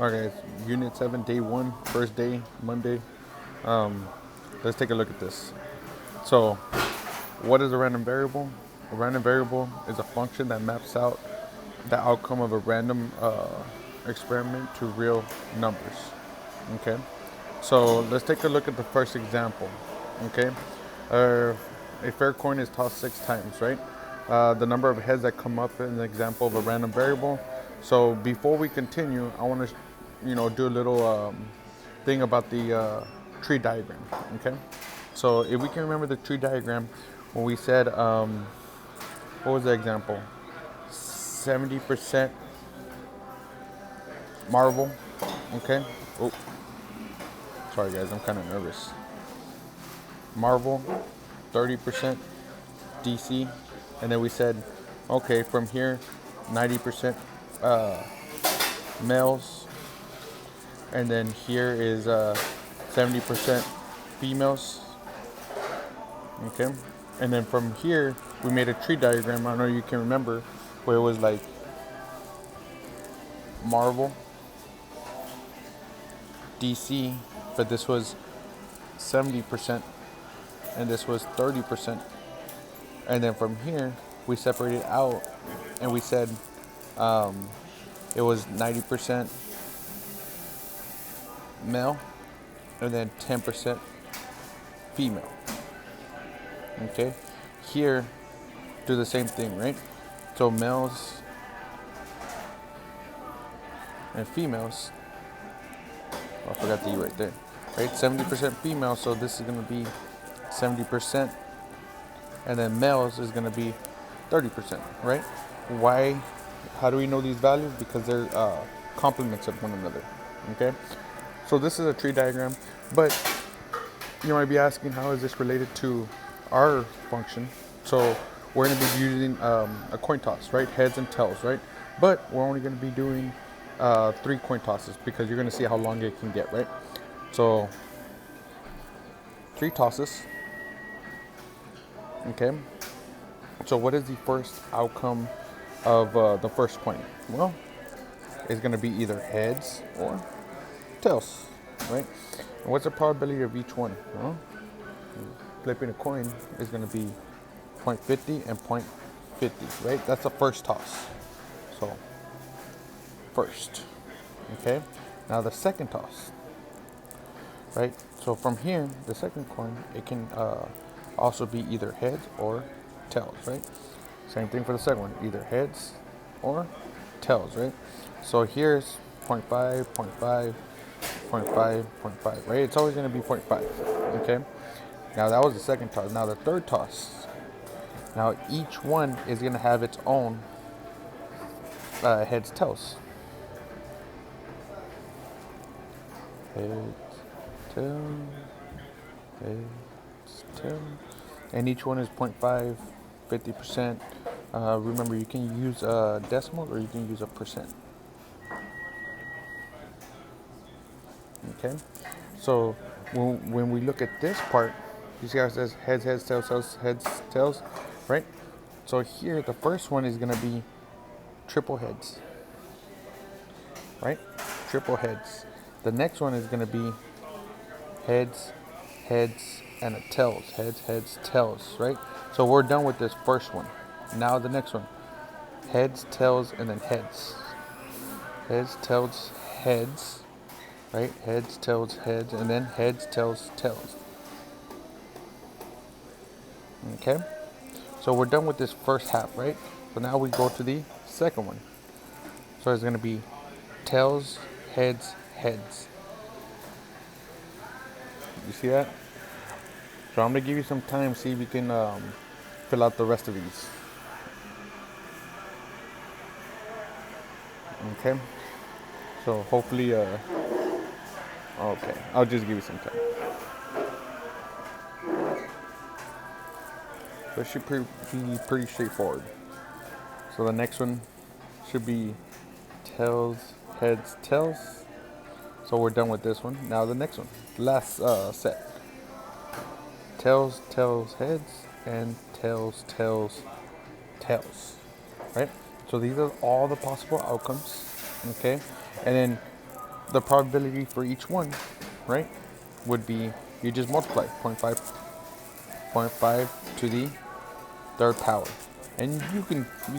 Okay, Unit 7, Day 1, first day, Monday. Um, let's take a look at this. So, what is a random variable? A random variable is a function that maps out the outcome of a random experiment to real numbers. Okay, so let's take a look at the first example. Okay, uh, a fair coin is tossed 6 times, right? The number of heads that come up in the example of a random variable. So before we continue, I want to, do a little thing about the tree diagram. Okay, so if we can remember the tree diagram, when we said, what was the example? 70% Marvel. Okay. Oh, sorry guys, I'm kind of nervous. Marvel, 30% DC, and then we said, okay, from here, 90% males, and then here is 70% females. Okay, and then from here we made a tree diagram. I don't know if you can remember, where it was like Marvel, DC, but this was 70% and this was 30%. And then from here we separated out and we said it was 90% male and then 10% female. Okay, here do the same thing, right? So males and females, oh, I forgot the E right there, right? 70% female, so this is going to be 70%, and then males is going to be 30%, right? Why? How do we know these values? Because they're complements of one another. Okay, so this is a tree diagram, but you might be asking, how is this related to our function? So we're going to be using a coin toss, right? Heads and tails, right? But we're only going to be doing 3 coin tosses because you're going to see how long it can get, right? So 3 tosses. Okay. So what is the first outcome of the first coin? Well, it's going to be either heads or tails, right? And what's the probability of each one? Well, flipping a coin is going to be 0.50 and 0.50, right? That's the first toss. So, first, okay? Now the second toss, right? So from here, the second coin, it can also be either heads or tails, right? Same thing for the second one, either heads or tails, right? So here's 0.5, 0.5, 0.5, 0.5, right? It's always going to be 0.5, okay? Now that was the second toss. Now the third toss. Now each one is going to have its own heads, tails. Heads, tails, heads, tails. And each one is 0.5, 50%. Remember, you can use a decimal or you can use a percent. Okay? So when we look at this part, you see how it says heads, heads, tails, tails, heads, tails, right? So here, the first one is going to be triple heads, right? Triple heads. The next one is going to be heads, heads, and a tails. Heads, heads, tails, right? So we're done with this first one. Now the next one. Heads, tails, and then heads. Heads, tails, heads, right? Heads, tails, heads, and then heads, tails, tails. Okay? So we're done with this first half, right? So now we go to the second one. So it's going to be tails, heads, heads. You see that? So I'm going to give you some time, see if you can fill out the rest of these. Okay? So hopefully, okay, I'll just give you some time. So it should be pretty straightforward. So the next one should be tails, heads, tails. So we're done with this one. Now the next one, last set. Tails, tails, heads, and tails, tails, tails. Right? So these are all the possible outcomes. Okay? And then the probability for each one, right, would be you just multiply 0.5 to the third power, and you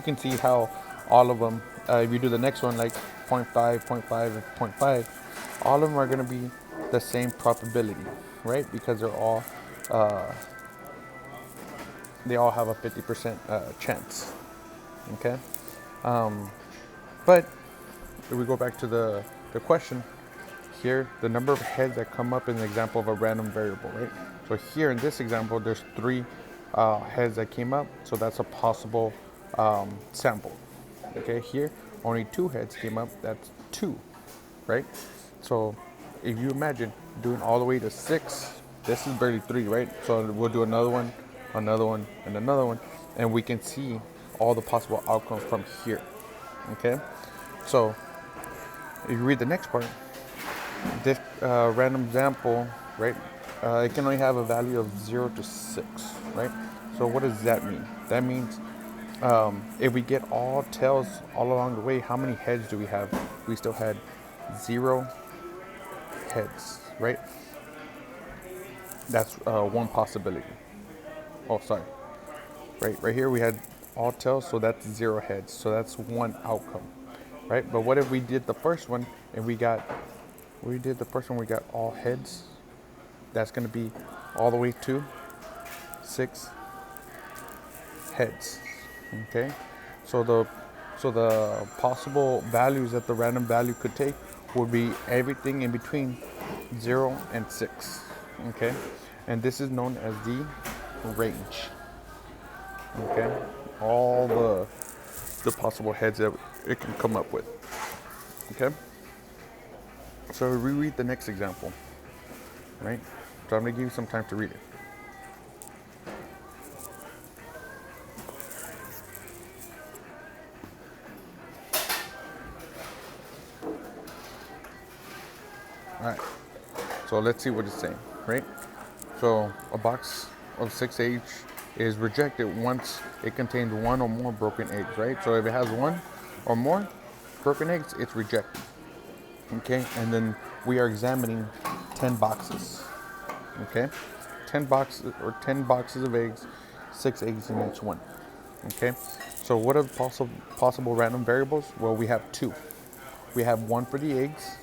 can see how all of them. If you do the next one like 0.5, 0.5, and 0.5, all of them are going to be the same probability, right? Because they all have a 50% chance. Okay, but if we go back to the question here, the number of heads that come up in the example of a random variable, right? So here in this example, there's three heads that came up, so that's a possible sample. Okay, here only two heads came up, that's two, right? So if you imagine doing all the way to six, this is barely three, right? So we'll do another one, and another one, and we can see all the possible outcomes from here. Okay, so if you read the next part, this random example, right? It can only have a value of 0 to 6, right? So what does that mean? That means if we get all tails all along the way, how many heads do we have? We still had 0 heads, right? That's one possibility. Oh, sorry. Right here we had all tails, so that's 0 heads. So that's one outcome, right? But what if we did the first one and we got all heads? That's going to be all the way to 6 heads. Okay, so the possible values that the random value could take would be everything in between 0 and 6. Okay, and this is known as the range. Okay, all the possible heads that it can come up with. Okay, so reread the next example, right? So I'm gonna give you some time to read it. All right, so let's see what it's saying, right? So a box of 6 eggs is rejected once it contains one or more broken eggs, right? So if it has one or more broken eggs, it's rejected. Okay, and then we are examining 10 boxes. Okay, 10 boxes of eggs, 6 eggs in each one. Okay, so what are the possible random variables? Well, we have two. We have one for the eggs,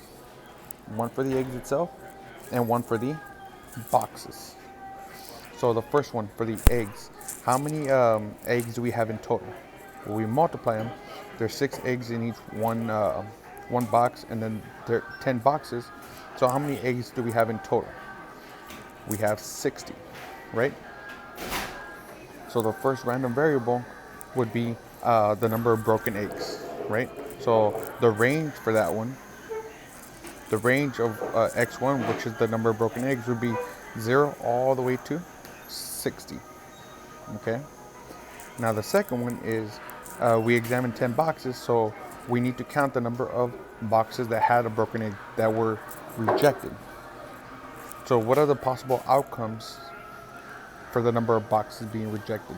one for the eggs itself, and one for the boxes. So the first one for the eggs, how many eggs do we have in total? Well, we multiply them. There's 6 eggs in each one box, and then there are 10 boxes. So how many eggs do we have in total? We have 60, right? So the first random variable would be the number of broken eggs, right? So the range for that one, the range of x1, which is the number of broken eggs, would be 0 all the way to 60. Okay. Now the second one is we examined 10 boxes, so we need to count the number of boxes that had a broken egg that were rejected. So what are the possible outcomes for the number of boxes being rejected?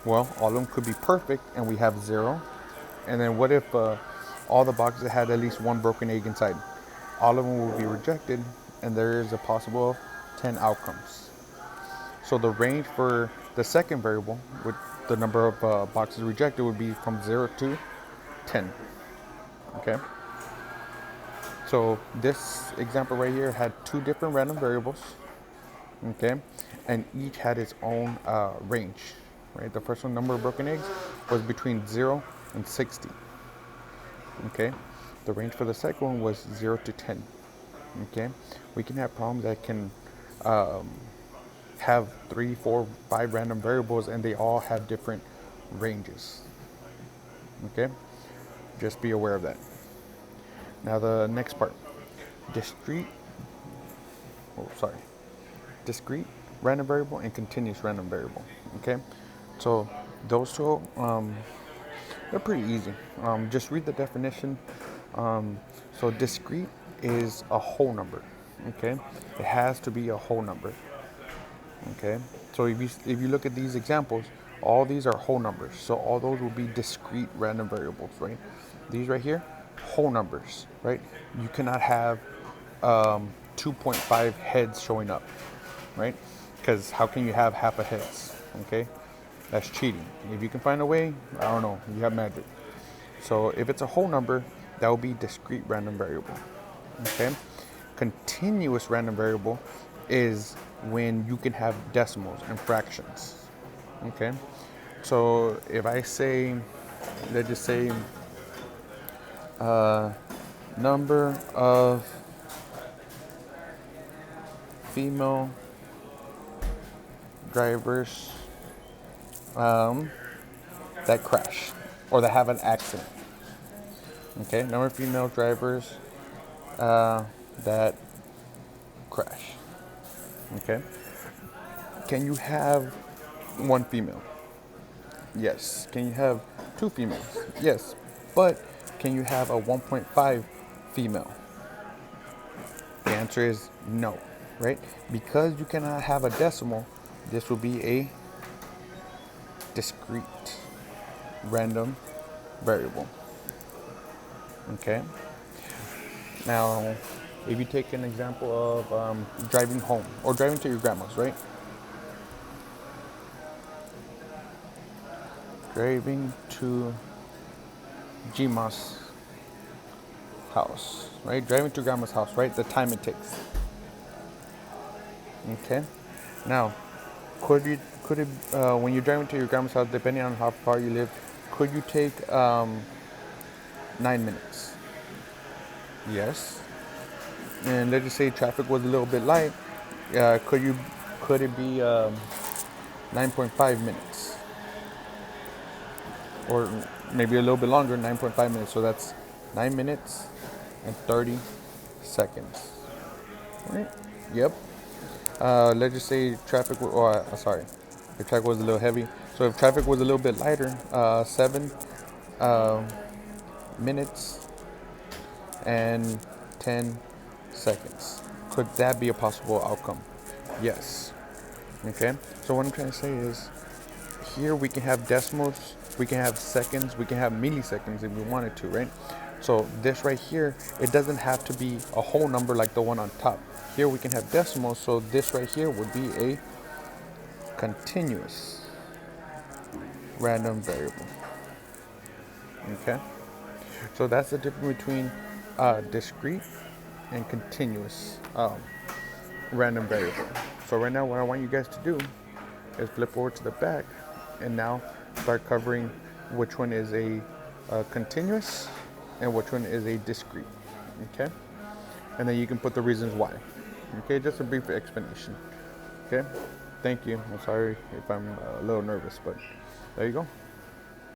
Well, all of them could be perfect and we have 0. And then what if all the boxes had at least one broken egg inside? All of them will be rejected and there is a possible 10 outcomes. So the range for the second variable with the number of boxes rejected would be from 0 to 10. Okay. So this example right here had 2 different random variables. Okay. And each had its own range. Right. The first one, number of broken eggs, was between 0 and 60. Okay. The range for the second one was 0 to 10. Okay. We can have problems that can have 3, 4, 5 random variables and they all have different ranges. Okay, just be aware of that. Now the next part, discrete random variable and continuous random variable. Okay, so those two they're pretty easy. Just read the definition. So discrete is a whole number. Okay, it has to be a whole number. Okay, so if you look at these examples, all these are whole numbers. So all those will be discrete random variables, right? These right here, whole numbers, right? You cannot have 2.5 heads showing up, right? Because how can you have half a heads? Okay, that's cheating. If you can find a way, I don't know, you have magic. So if it's a whole number, that will be discrete random variable. Okay, continuous random variable is when you can have decimals and fractions. Okay, so if I say, let's just say, number of female drivers that crash or that have an accident. Okay, number of female drivers that crash. Okay, can you have one female? Yes. Can you have two females? Yes. But can you have a 1.5 female? The answer is no, right? Because you cannot have a decimal, this will be a discrete random variable. Okay. Now, if you take an example of driving home or driving to your grandma's, right? Driving to Jima's house, right? Driving to grandma's house, right? The time it takes. Okay. Now, could it when you're driving to your grandma's house, depending on how far you live, could you take 9 minutes? Yes. And let's just say traffic was a little bit light. Could it be 9.5 minutes? Or maybe a little bit longer, 9.5 minutes. So that's 9 minutes and 30 seconds. Right? Yep. Let's just say traffic, sorry, if traffic was a little heavy. So if traffic was a little bit lighter, 7 minutes and 10 seconds. Could that be a possible outcome? Yes. Okay. So what I'm trying to say is, here we can have decimals, we can have seconds, we can have milliseconds if we wanted to, right? So this right here, it doesn't have to be a whole number like the one on top. Here we can have decimals, so this right here would be a continuous random variable. Okay? So that's the difference between discrete and continuous random variable. So right now what I want you guys to do is flip forward to the back and now start covering which one is a continuous and which one is a discrete. Okay? And then you can put the reasons why. Okay, just a brief explanation. Okay, thank you. I'm sorry if I'm a little nervous, but there you go.